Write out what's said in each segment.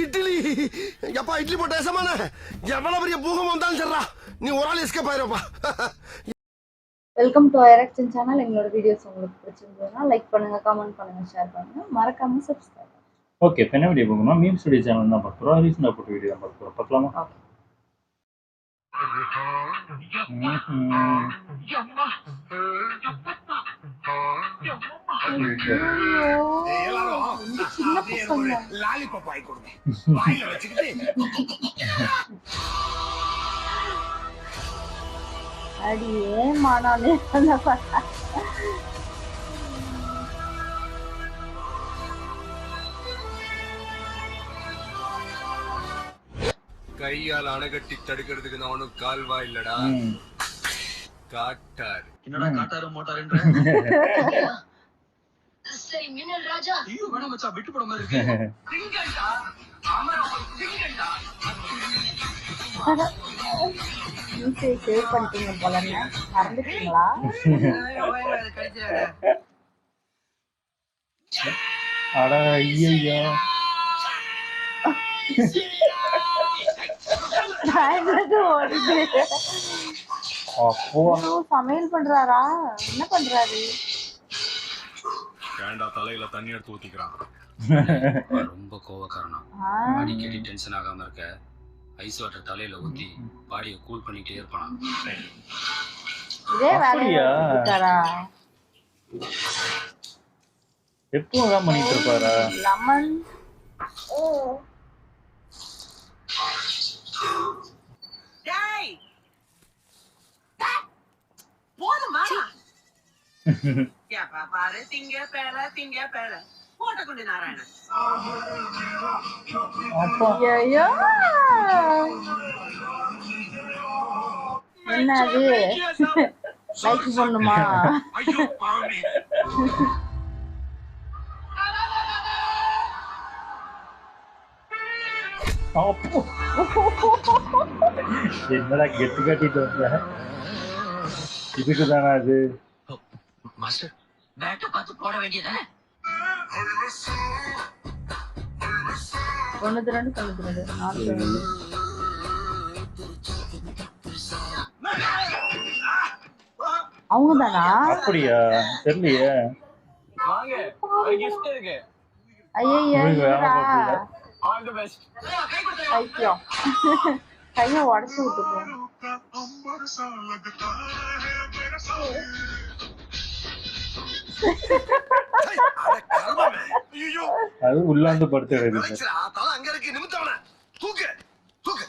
இட்லி எப்பா இட்லி போட்ட சமான எவ்வளவு பெரிய பூகம் வந்தாலும் சரிடா நீ ஒரு ஆள் எஸ்கேப் ஆயிருப்பா. வெல்கம் டு ஐரக்ஷன் சேனல். எங்களோட வீடியோஸ் உங்களுக்கு பிடிச்சிருந்ததுன்னா லைக் பண்ணுங்க, கமெண்ட் பண்ணுங்க, ஷேர் பண்ணுங்க, மறக்காம சப்ஸ்கிரைப். ஓகே, இப்போ என்ன வீடியோ பார்க்கணும்? மீம் ஸ்டுடியோ சேனல் தான் பார்க்குறோம். ரீசெண்டாக போட்ட வீடியோ தான் பார்க்குறோம். பார்க்கலாமா? ஓகே. லாலிபாப் ஆகி கொடுங்க வாயில வச்சுக்கிட்டு அடியே மானாலே கையால் அணைகட்டி தடுக்கிறதுக்கு நான் ஒன்னும் கால்வா இல்லடா, காட்டாரு. என்னடா காட்டாரு மோட்டாருன்ற? சரி மின்னல் ராஜா. ஐயோ வேணாம் மச்சான், விட்டு போட மாதிரி இருக்கு. திங்கண்டா அமர திங்கண்டா. ஈஸியை சேவ் பண்ணிட்டீங்க போலங்க. மறந்துட்டீங்களா? அட ஐயோ, ஓடுது. அப்போ சமையல் பண்றாரா? என்ன பண்றாரு? ஏண்டா தலையில தண்ணி எடுத்து ஊத்திக்கிறான். ரொம்ப கோவக்காரனா, அடிக்கடி டென்ஷன் ஆகாம இருக்க ஐஸ் வாட்டர் தலையில ஊத்தி பாடியை கூல் பண்ணிட்டே இருப்பானா. இதே வேலையா இருக்காரா? எப்பவும் தான் பண்ணிட்டு இருப்பாரா? லெமன் டேய் போதுமா? கேப்பா பாரு திங்க பேல போட்டக்குண்டி நாராயணன். அப்போ ஐயோ, என்ன அது? லைக் பண்ணுமா? ஐயோ பாவமே. அப்போ என்னடா கெட்டு கட்டிட்டு வந்த? இதுக்கு தானா அது? மாஸ்டர் பேட்டை பார்த்து போட வேண்டியதானே? 92 92 அவங்க தானா? அப்படியா? தெரியலையே. வாங்க, ஒரு gift இருக்கு. ஐயோ, ஆல் தி பெஸ்ட். ஐயோ, கையை உடச்சு விட்டுப்போம். அது உள்ளாந்து படுத்து எடுக்குது. தலை அங்க இருக்கு, நிமித்தவன தூக்கு தூக்கு.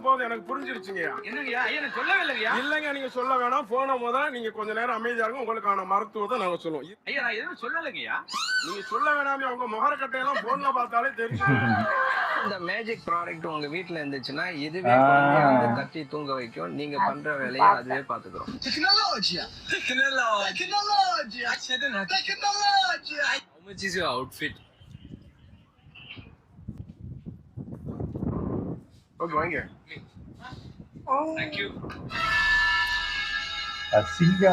போதும் எனக்கு புரிஞ்சிருச்சுங்க. என்னங்கய்யா? ஐயா நான் சொல்லவே இல்லையா? இல்லங்க, நீங்க சொல்ல வேணாம். போன முத நீங்க கொஞ்ச நேரம் அமைதியா இருங்க. உங்களுக்கான மருத்துவத்தை நாங்க சொல்லுவோம். ஐயா நான் எதுவும் சொல்லலைங்கய்யா. நீங்க சொல்ல வேணாமே, உங்க முகர கட்டையெல்லாம் போன்ல பார்த்தாலே தெரியும். இந்த மேஜிக் ப்ராடக்ட் உங்க வீட்ல இருந்துச்சுன்னா இதுவே குழந்தைய வந்து கட்டி தூங்க வைக்கும். நீங்க பண்ற வேலையை அதுவே பாத்துக்கிறோம். How much is your outfit? Okay வாங்க. Thank you. அசிங்கா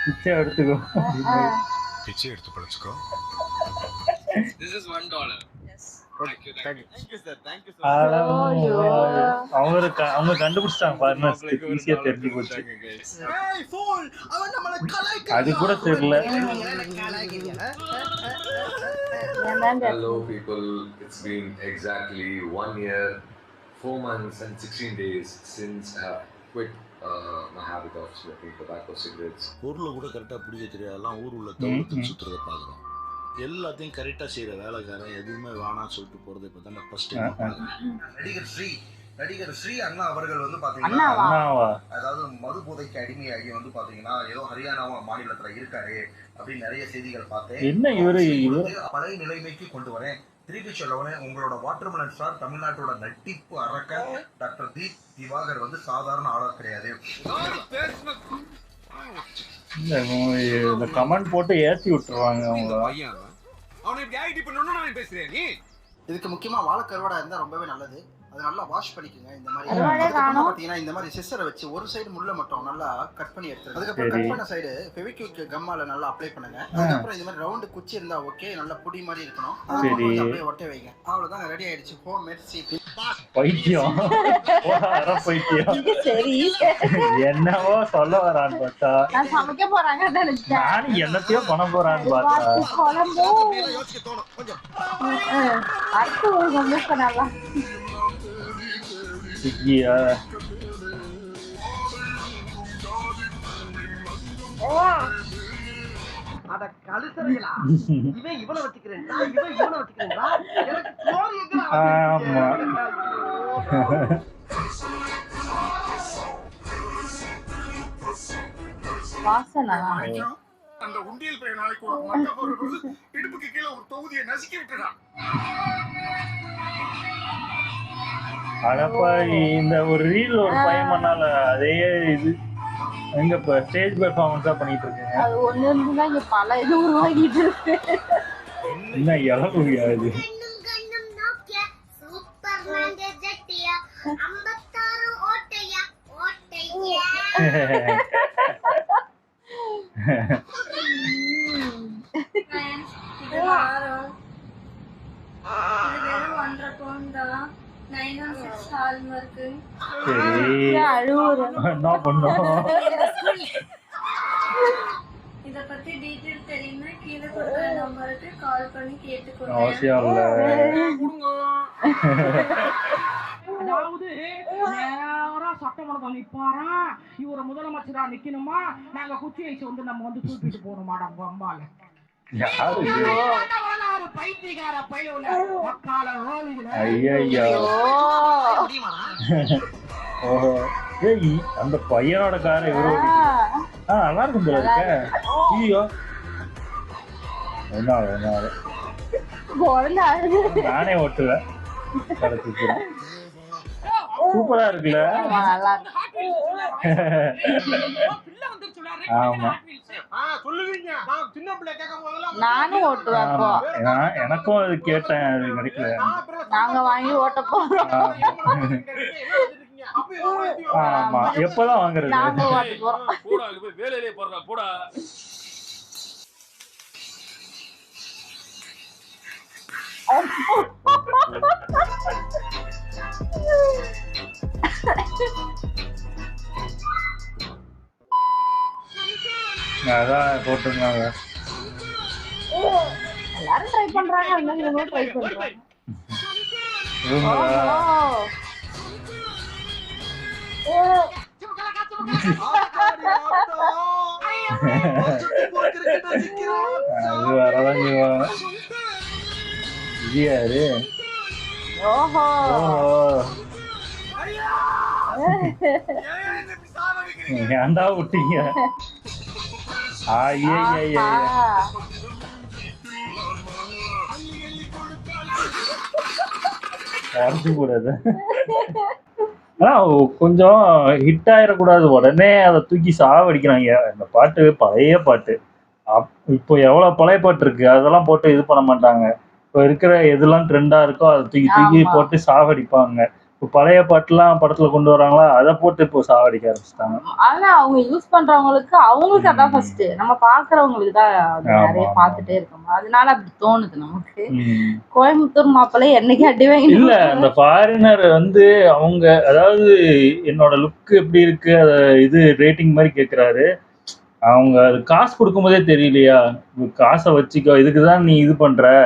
பிச்சை எடுத்துக்கோ. பிச்சை எடுத்து பழச்சுக்கோ. This is $1. Okay thank you sir. Thank you அவங்க கண்டுபிடிச்சிட்டாங்க பாருங்க. ஈஸியா தெரிஞ்சு போச்சு. ஏய் ஃபூல், அவன் நம்மள கலாய்க்க. அது கூட தெரியல. Hello people, it's been exactly 1 year, 4 months and 16 days since I have quit my habit of smoking tobacco cigarettes. ஊர்ல கூட கரெக்டா பிடிக்க தெரியாதெல்லாம் ஊர் உள்ள தவிர்த்து சுத்துறத பாக்குறோம். எல்லாத்தையும் கரெக்டா செய்யற வேலைக்காரன் எதுவுமே வேணாம்னு சொல்லிட்டு போறது இப்பதான் ஃபர்ஸ்ட் டைம் பாக்குறேன். நடிகர் ஸ்ரீ அண்ணா அவர்கள் வந்து பாத்தீங்கன்னா, அண்ணாவா? அதாவது மது போதைக்கு அடிமையாகி வந்து பாத்தீங்கன்னா ஏதோ ஹரியானா மாநிலத்துல இருக்காரு அப்படின்னு நிறைய செய்திகள் பார்த்தேன். என்ன இவரு பழைய நிலைமைக்கு கொண்டு வரேன். திருப்பி சொல்லவனே உங்களோட வாட்டர்மெலன் ஸ்டார் தமிழ்நாட்டோட நட்டிப்பு அரக்கன் டாக்டர் திவாகர் வந்து சாதாரண ஆளர் கிடையாது. இந்த கமெண்ட் போட்டு ஏத்தி விட்டுருவாங்க அவங்க. அவனை இப்படி ஐடி பண்ணனும் நான் பேசுறேன். நீ இதுக்கு முக்கியமா வாழைக்கருவாடா இருந்தா ரொம்பவே நல்லது. அதை நல்லா வாஷ் பண்ணிக்கோங்க. இந்த மாதிரி அறுவாடே காணோம். பார்த்தீங்கன்னா இந்த மாதிரி சிஸ்ஸரை வச்சு ஒரு சைடு முள்ள மட்டும் நல்லா கட் பண்ணி எடுத்துருங்க. அதுக்கப்புறம் கட் பண்ண சைடு ஃபெவிக்விக் கம்மால நல்லா அப்ளை பண்ணுங்க. அதுக்கப்புறம் இந்த மாதிரி ரவுண்டு குச்சி இருந்தா ஓகே, நல்லா புடி மாதிரி இருக்கணும். அதுக்கப்புறம் அப்படியே ஒட்ட வைங்க. அவ்வளவுதான், ரெடி ஆயிடுச்சு ஹோம் மேட் சீப். பைத்தியம் பைத்தியம் சரி என்னவோ சொல்ல வரான்னு பார்த்தா நான் சமைக்க போறாங்க நினைச்சேன். நானும் என்னத்தையோ பண்ண போறான்னு பார்த்தா குழம்பு யோசிக்க தோணும் கொஞ்சம். அடுத்து ஒரு ரொம்ப நல்லா ஸ்விக்கியா அட கழுசறைகளா, இவன் இவனை வச்சுக்கிறேன், இவன் இவனை வச்சுக்கிறேன்டா. எனக்கு சோறு எங்கடா? ஆமா வாசனா அந்த உண்டியல் பையன் நாளைக்கு ஒரு மண்டை போடுறது இடுப்புக்கு கீழே ஒரு தொகுதியை நசுக்கி விட்டுறான். அடப்பா இந்த ஒரு ரீல் ஒரு பையன் பண்ணால அதே இது எங்க இப்ப ஸ்டேஜ் பெர்ஃபார்மன்ஸா பண்ணிட்டு இருக்கேன். அது ஒண்ணு இருந்துதான் இங்க பல இது உருவாகிட்டு இருக்கு. என்ன இளவுயா இது சரி என்ன பண்ணோம் இத பத்தி டீடைல் தெரியுமா கீழே கொடுக்கிற நம்பருக்கு கால் பண்ணி கேட்டுக்கோங்க. அவசியம் இல்ல. அதாவது நேரா சட்டமன்றம் நிப்பாரா, இவர முதலமைச்சரா நிக்கணுமா, நாங்க குச்சி ஐஸ் வந்து நம்ம வந்து தூக்கிட்டு போகணுமாடா அம்மால. பைத்தியக்கார பையல மக்கால ஐயோ ஓஹோ ஏய் அந்த பையனோட காரை இவரு நல்லா இருக்கும் போல இருக்க. ஐயோ என்ன நானே ஓட்டுவேன். சூப்பரா இருக்குல்ல. ஆமா நானும் ஓட்டுவேன். எனக்கும் அது கேட்டேன், அது கிடைக்கல. நாங்க வாங்கி ஓட்ட போறோம். ஆமா எப்பதான் வாங்குறது? நாங்க ஓட்ட போறோம். வேலையிலே போறா போடா. அதான் போட்டிருந்தாங்க. எல்லாரும் ட்ரை பண்றாங்க, அதனால ட்ரை பண்றாங்க. அது வரதான் செய்வாங்க. இது யாரு? ஓஹோ ஏன்டா விட்டீங்க? ஐயா கூடாது. கொஞ்சம் ஹிட் ஆயிடக்கூடாது, உடனே அதை தூக்கி சாவடிக்கிறாங்க. இந்த பாட்டு பழைய பாட்டு, இப்போ எவ்வளவு பழைய பாட்டு இருக்கு, அதெல்லாம் போட்டு இது பண்ண மாட்டாங்க. இப்போ இருக்கிற எதெல்லாம் ட்ரெண்டா இருக்கோ அதை தூக்கி தூக்கி போட்டு சாவடிப்பாங்க. இப்போ பழைய பாட்டுலாம் படத்துல கொண்டு வராங்களா, அதை போட்டு இப்போ சாவடிக்க ஆரம்பிச்சிட்டாங்க. ஆனா அவங்க யூஸ் பண்றவங்களுக்கு அதான் ஃபர்ஸ்ட், நம்ம பாக்குறவங்களுக்கு தான் நிறைய பாத்துட்டே இருக்கோம், அதனால அப்படி தோணுது நமக்கு. கோயம்புத்தூர் மாப்பிள்ளை என்னைக்கு அடி வாங்கி இல்ல, அந்த ஃபாரினர் வந்து அவங்க அதாவது என்னோட லுக் எப்படி இருக்கு அத இது ரேட்டிங் மாதிரி கேக்குறாரு. அவங்க அது காசு கொடுக்கும்போதே தெரியலையா, காசை வச்சுக்கோ, இதுக்குதான் நீ இது பண்ற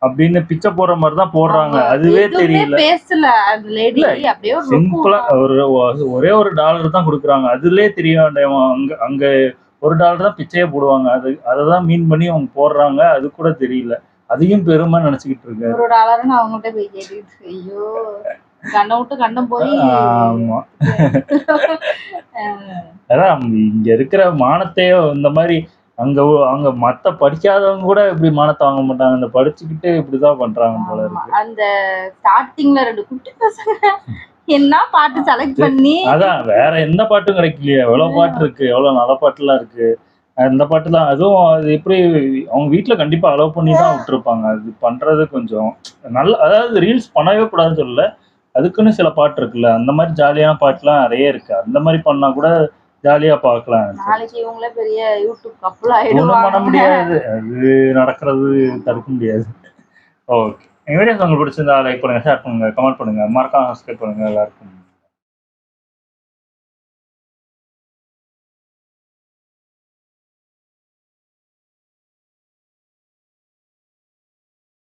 அப்படின்னு பிச்சை போடுற மாதிரி தான் போடுறாங்க. அதுவே தெரியல. பேசல அந்த லேடி, அப்படியே சிம்பிளா ஒரே ஒரு $1 தான் கொடுக்குறாங்க. அதுலயே தெரிய வேண்டாம், அங்க $1 தான் பிச்சையே போடுவாங்க. அததான் மீன் பண்ணி அவங்க போடுறாங்க, அது கூட தெரியல. அதையும் பெருமை நினைச்சுக்கிட்டு இருக்காரு. $1 அவங்ககிட்ட போய் கேட்டுட்டு, ஐயோ கண்ணை விட்டு கண்டம் போய். ஆமா அதான் இங்க இருக்கிற மானத்தையோ இந்த மாதிரி அங்க மத்த படிக்காதவங்க கூட இப்படி மானத்தை வாங்க மாட்டாங்க, இந்த படிச்சுக்கிட்டு இப்படிதான் பண்றாங்க போல இருக்கு. அந்த ஸ்டார்டிங்ல 2 குட்டி பசங்க என்ன பாட்டு செலக்ட் பண்ணி, அதான் வேற எந்த பாட்டும் கிடைக்கலையா, எவ்வளவு பாட்டு இருக்கு, எவ்வளவு நல்ல பாட்டு எல்லாம் இருக்கு. அந்த பாட்டு தான், அதுவும் அது எப்படி அவங்க வீட்டுல கண்டிப்பா அலோவ் பண்ணி தான் விட்டுருப்பாங்க. அது பண்றது கொஞ்சம் நல்ல, அதாவது ரீல்ஸ் பண்ணவே கூடாதுன்னு சொல்லல, அதுக்குன்னு சில பாட்டு இருக்குல்ல, அந்த மாதிரி ஜாலியான பாட்டுலாம் நிறைய இருக்கு. அந்த மாதிரி பண்ணா கூட ஜாலியா பார்க்கலாம். நாளைக்கு இவங்களே பெரிய யூடியூப் கப்பல் ஒன்றும் பண்ண ஆயிடுவாங்க. முடியாது, அது நடக்கிறது தடுக்க முடியாது. ஓகே, வீடியோஸ் உங்களுக்கு பிடிச்சிருந்தா லைக் பண்ணுங்க, ஷேர் பண்ணுங்க, கமெண்ட் பண்ணுங்க, மறக்காம சப்ஸ்கிரைப் பண்ணுங்க. எல்லாருக்கும்